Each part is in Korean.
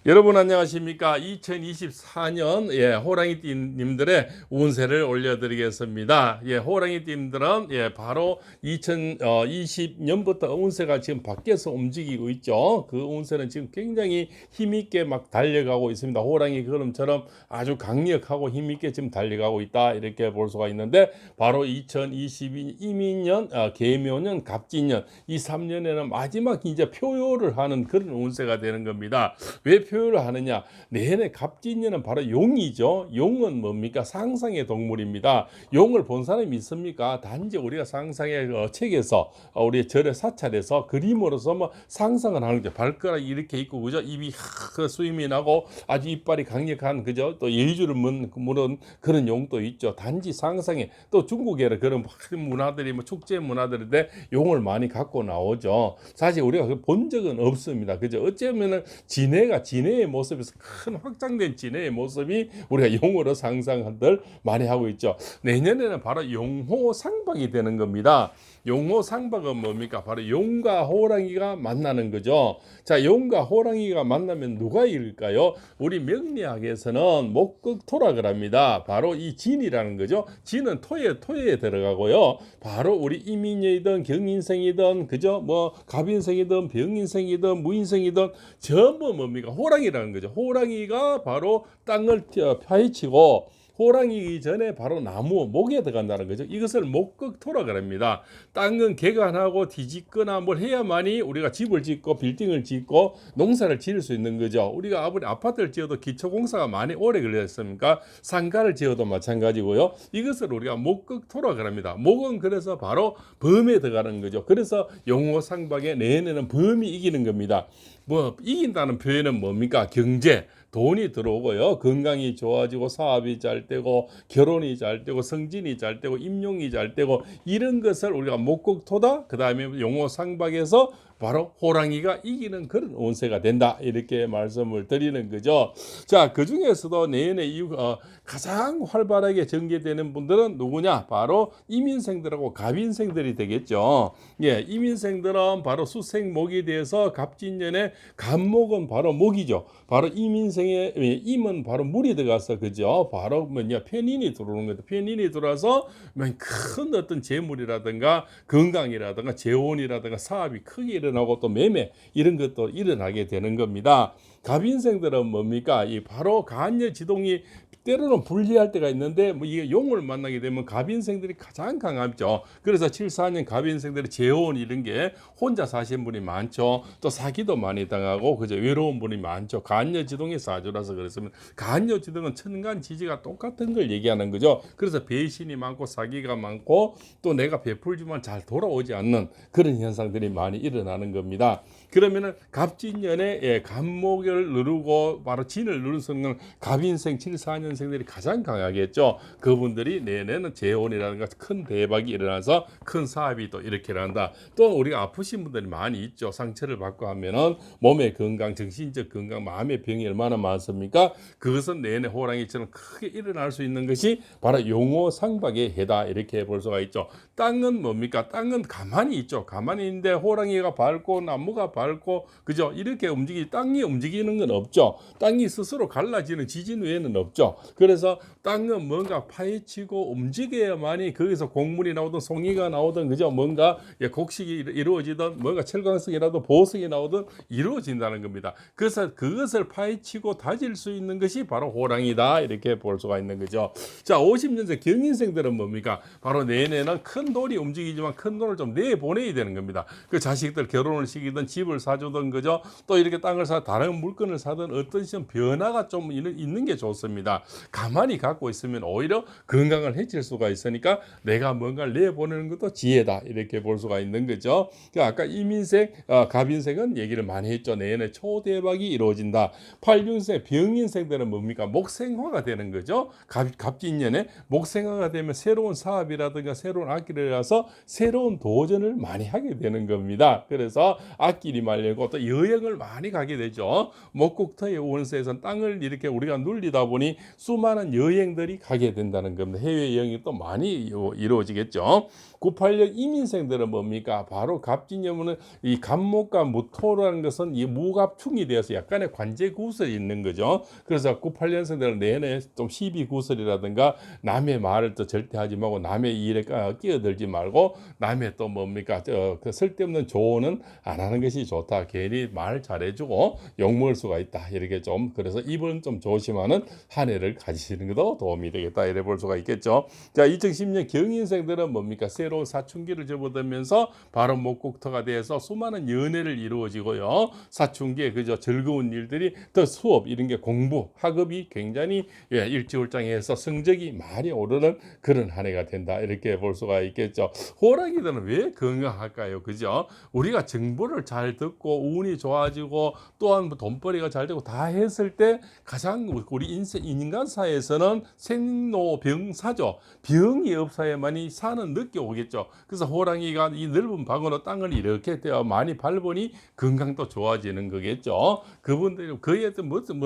여러분 안녕하십니까? 2024년 호랑이띠님들의 운세를 올려드리겠습니다. 호랑이띠님들은 바로 2020년부터 운세가 지금 밖에서 움직이고 있죠. 그 운세는 지금 굉장히 힘있게 막 달려가고 있습니다. 호랑이 걸음처럼 아주 강력하고 힘있게 지금 달려가고 있다 이렇게 볼 수가 있는데, 바로 2022 이민년, 계묘년, 갑진년 이 3년에는 마지막 이제 표효를 하는 그런 운세가 되는 겁니다. 왜 표현을 하느냐? 내내 갑진년은 바로 용이죠. 용은 뭡니까? 상상의 동물입니다. 용을 본 사람이 있습니까? 단지 우리가 상상의 책에서 우리 절의 사찰에서 그림으로서 뭐 상상을 하는 게 발가락이 이렇게 있고, 그죠? 입이 수임이 나고 아주 이빨이 강력한, 그죠? 또 예주를 무는 그런 용도 있죠. 단지 상상에, 또 중국에는 그런 문화들이 뭐 축제 문화들인데 용을 많이 갖고 나오죠. 사실 우리가 본 적은 없습니다. 그죠? 어쩌면은 진해의 모습에서 큰 확장된 진해의 모습이 우리가 용어로 상상들 많이 하고 있죠. 내년에는 바로 용호상박이 되는 겁니다. 용호상박은 뭡니까? 바로 용과 호랑이가 만나는 거죠. 자, 용과 호랑이가 만나면 누가 이길까요? 우리 명리학에서는 목극토락을 합니다. 바로 이 진이라는 거죠. 진은 토에 들어가고요. 바로 우리 이민년이든 경인생이든, 그죠? 뭐 갑인생이든 병인생이든 무인생이든 전부 뭡니까? 호랑이라는 거죠. 호랑이가 바로 땅을 파헤치고, 호랑이 전에 바로 나무, 목에 들어간다는 거죠. 이것을 목극토락을 합니다. 땅은 개간하고 뒤집거나 뭘 해야만이 우리가 집을 짓고 빌딩을 짓고 농사를 지을 수 있는 거죠. 우리가 아무리 아파트를 지어도 기초공사가 많이 오래 걸렸습니까? 상가를 지어도 마찬가지고요. 이것을 우리가 목극토락을 합니다. 목은 그래서 바로 범에 들어가는 거죠. 그래서 용호상박에 내내는 범이 이기는 겁니다. 뭐 이긴다는 표현은 뭡니까? 경제, 돈이 들어오고요. 건강이 좋아지고 사업이 잘 되고 결혼이 잘 되고 승진이 잘 되고 임용이 잘 되고, 이런 것을 우리가 목극토다, 그 다음에 용호상박에서 바로 호랑이가 이기는 그런 운세가 된다 이렇게 말씀을 드리는 거죠. 자, 그 중에서도 내년에 가장 활발하게 전개되는 분들은 누구냐? 바로 이민생들하고 갑인생들이 되겠죠. 이민생들은 바로 수생목이 돼서 갑진년에 갑목은 바로 목이죠. 바로 이민생의 임은 바로 물이 들어가서, 그죠? 바로 편인이 들어오는 거죠. 편인이 들어와서 큰 어떤 재물이라든가 건강이라든가 재혼이라든가 사업이 크게 일어나고 또 매매 이런 것도 일어나게 되는 겁니다. 갑인생들은 뭡니까? 이 바로 간여 지동이 때로는 불리할 때가 있는데, 뭐 이게 용을 만나게 되면 갑인생들이 가장 강하죠. 그래서 74년 갑인생들이 재혼 이런 게 혼자 사신 분이 많죠. 또 사기도 많이 당하고, 그죠? 외로운 분이 많죠. 간여지동의 사주라서 그랬으면, 간여지동은 천간지지가 똑같은 걸 얘기하는 거죠. 그래서 배신이 많고 사기가 많고 또 내가 베풀지만 잘 돌아오지 않는 그런 현상들이 많이 일어나는 겁니다. 그러면은 갑진년에 갑목을 누르고 바로 진을 누른 성능, 갑인생 74년생들이 가장 강하겠죠. 그분들이 내년에는 재혼이라든가 큰 대박이 일어나서 큰 사업이 또 이렇게 일어난다. 또 우리가 아프신 분들이 많이 있죠. 상처를 받고 하면은 몸의 건강, 정신적 건강, 마음의 병이 얼마나 많습니까? 그것은 내내 호랑이처럼 크게 일어날 수 있는 것이 바로 용호상박의 해다 이렇게 볼 수가 있죠. 땅은 뭡니까? 땅은 가만히 있죠. 가만히 있는데 호랑이가 밟고 나무가 밟고, 그죠? 이렇게 땅이 움직이는 건 없죠. 땅이 스스로 갈라지는 지진 외에는 없죠. 그래서 땅은 뭔가 파헤치고 움직여야만이 거기서 곡물이 나오든 송이가 나오든, 그죠? 뭔가 곡식이 이루어지든 뭔가 철광석이라도 보석이 나오든 이루어진다는 겁니다. 그래서 그것을 파헤치고 다질 수 있는 것이 바로 호랑이다 이렇게 볼 수가 있는 거죠. 자, 50년생 경인생들은 뭡니까? 바로 내내는 큰 돈이 움직이지만 큰 돈을 좀 내보내야 되는 겁니다. 그 자식들 결혼을 시키든 집을 사주든, 그죠? 또 이렇게 땅을 다른 물건을 사든 어떤 좀 변화가 좀 있는 게 좋습니다. 가만히 갖고 있으면 오히려 건강을 해칠 수가 있으니까 내가 뭔가를 내보내는 것도 지혜다 이렇게 볼 수가 있는 거죠. 아까 이민생, 갑인생은 얘기를 많이 했죠. 내년에 초대박이 이루어진다. 86세 병인생들은 뭡니까? 목생화가 되는 거죠. 갑진년에 목생화가 되면 새로운 사업이라든가 새로운 악기를 해서 새로운 도전을 많이 하게 되는 겁니다. 그래서 악기 손길이 말리고 또 여행을 많이 가게 되죠. 목국토의 운세에서는 땅을 이렇게 우리가 눌리다 보니 수많은 여행들이 가게 된다는 겁니다. 해외 여행이 또 많이 이루어지겠죠. 98년 이민생들은 뭡니까? 바로 갑진년은 이 갑목과 무토라는 것은 이 무갑충이 되어서 약간의 관제 구설이 있는 거죠. 그래서 98년생들은 내내 좀 시비 구설이라든가 남의 말을 또 절대 하지 말고 남의 일에 끼어들지 말고 남의 또 뭡니까? 그 쓸데없는 조언은 안 하는 것이 좋다. 괜히 말 잘해주고 욕먹을 수가 있다. 이렇게 좀 그래서 입은 좀 조심하는 한 해를 가지시는 것도 도움이 되겠다. 이래 볼 수가 있겠죠. 자, 2010년 경인생들은 뭡니까? 새로운 사춘기를 접어들면서 바로 목국토가 돼서 수많은 연애를 이루어지고요. 사춘기에 그저 즐거운 일들이 더 수업 이런 게 공부 학업이 굉장히 일지월장해서 성적이 많이 오르는 그런 한 해가 된다. 이렇게 볼 수가 있겠죠. 호랑이들은 왜 건강할까요? 그죠? 우리가 정보를 잘 듣고 운이 좋아지고 또한 돈벌이가 잘 되고 다 했을 때 가장 우리 인간사에서는 생로병사죠. 병이 없어야만이 사는 늦게 오겠죠. 그래서 호랑이가 이 넓은 방으로 땅을 이렇게 많이 밟으니 건강도 좋아지는 거겠죠. 그분들이 그에 무슨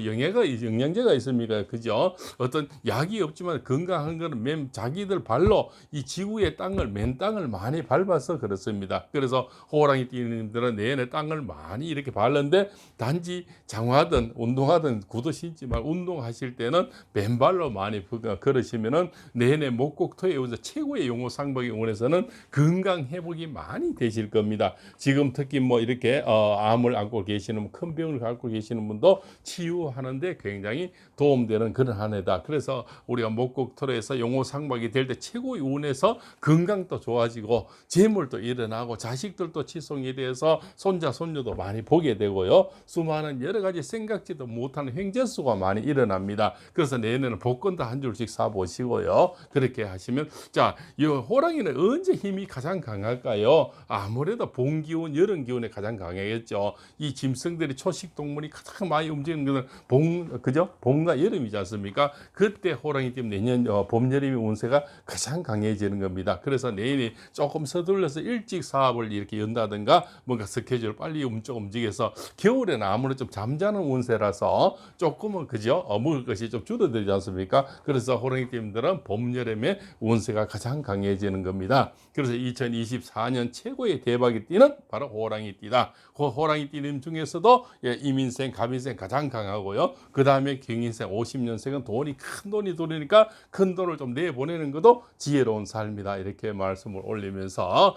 영양제가 있습니까? 그죠? 어떤 약이 없지만 건강한 거는 자기들 발로 이 지구의 땅을 맨 땅을 많이 밟아서 그렇습니다. 그래서 호랑이 띠님들은 내내 땅을 많이 이렇게 밟는데 단지 장화든 운동하든 구두 신지 말고 운동하실 때는 맨발로 많이 걸으시면은 내내 목국토에 오서 최고의 용어 상복의 운에서는 건강 회복이 많이 되실 겁니다. 지금 특히 뭐 이렇게 암을 앓고 계시는 큰 병을 갖고 계시는 분도 치유하는데 굉장히 도움되는 그런 한 해다. 그래서 우리가 목국토에서 용호 상복이 될 때 최고의 운에서 건강도 좋아지고 재물도 일어나고 자식들도 치송이 돼서 손자 손녀도 많이 보게 되고요. 수많은 여러 가지 생각지도 못하는 횡재수가 많이 일어납니다. 그래서 내년에는 복권도 한 줄씩 사보시고요. 그렇게 하시면 자, 이 호랑이는 언제 힘이 가장 강할까요? 아무래도 봄 기운, 여름 기운에 가장 강하겠죠. 이 짐승들이 초식 동물이 가장 많이 움직이는 것은 그죠? 봄과 여름이지 않습니까? 그때 호랑이 때문에 내년 봄, 여름의 운세가 가장 강해지는 겁니다. 그래서 내일이 조금 서둘러서 일찍 사업을 이렇게 연다든가 뭔가 스케줄을 빨리 움직여서 겨울에는 아무래도 좀 잠자는 운세라서 조금은 그죠? 먹을 것이 좀 줄어들지 않습니까? 그래서 호랑이 띠님들은 봄, 여름에 운세가 가장 강해지는 겁니다. 그래서 2024년 최고의 대박이 띠는 바로 호랑이 띠다. 그 호랑이 띠님 중에서도 이민생, 갑인생 가장 강하고요. 그 다음에 경인생, 50년생은 큰 돈이 들으니까 큰 돈을 좀 내보내는 것도 지혜로운 삶이다. 이렇게 말씀을 올리면서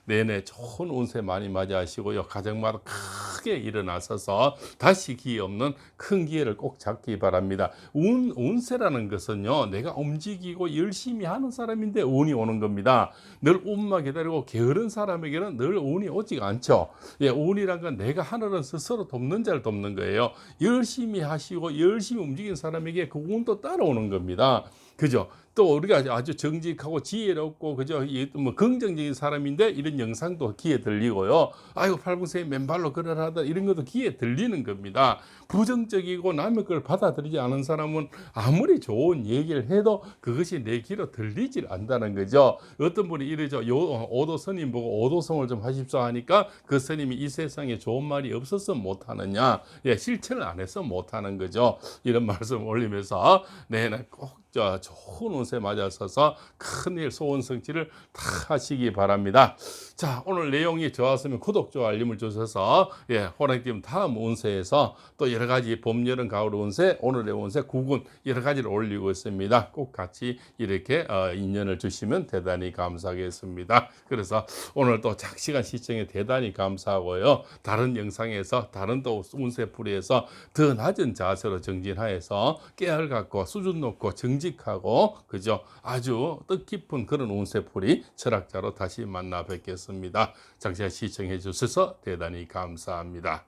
내내 좋은 운세 많이 맞이하시고요. 가정마다 크게 일어나셔서 다시 기회 없는 큰 기회를 꼭 잡기 바랍니다. 운세라는 것은요, 내가 움직이고 열심히 하는 사람인데 운이 오는 겁니다. 늘 운만 기다리고 게으른 사람에게는 늘 운이 오지가 않죠. 운이란 건 내가 하늘은 스스로 돕는 자를 돕는 거예요. 열심히 하시고 열심히 움직이는 사람에게 그 운도 따라오는 겁니다. 그죠? 또 우리가 아주 정직하고 지혜롭고 그죠? 뭐 긍정적인 사람인데 이런 영상도 귀에 들리고요. 아이고 팔분생에 맨발로 걸어라다 이런 것도 귀에 들리는 겁니다. 부정적이고 남의 걸 받아들이지 않은 사람은 아무리 좋은 얘기를 해도 그것이 내 귀로 들리질 않다는 거죠. 어떤 분이 이러죠. 오도 스님 보고 오도성을 좀 하십시오 하니까 그 스님이 이 세상에 좋은 말이 없어서 못하느냐, 실천을 안 해서 못하는 거죠. 이런 말씀 올리면서 내는 꼭 좋은 운세 맞아서서 큰일 소원 성취를 다 하시기 바랍니다. 자, 오늘 내용이 좋았으면 구독, 좋아요, 알림을 주셔서 호랑이띠 다음 운세에서 또 여러 가지 봄, 여름, 가을 운세, 오늘의 운세 9군 여러 가지를 올리고 있습니다. 꼭 같이 이렇게 인연을 주시면 대단히 감사하겠습니다. 그래서 오늘 또 시간 시청에 대단히 감사하고요. 다른 영상에서 다른 또 운세풀이에서 더 낮은 자세로 정진하여서 깨알 갖고 수준 높고 정직하고 그죠? 아주 뜻깊은 그런 운세풀이 철학자로 다시 만나 뵙겠습니다. 장시간 시청해 주셔서 대단히 감사합니다.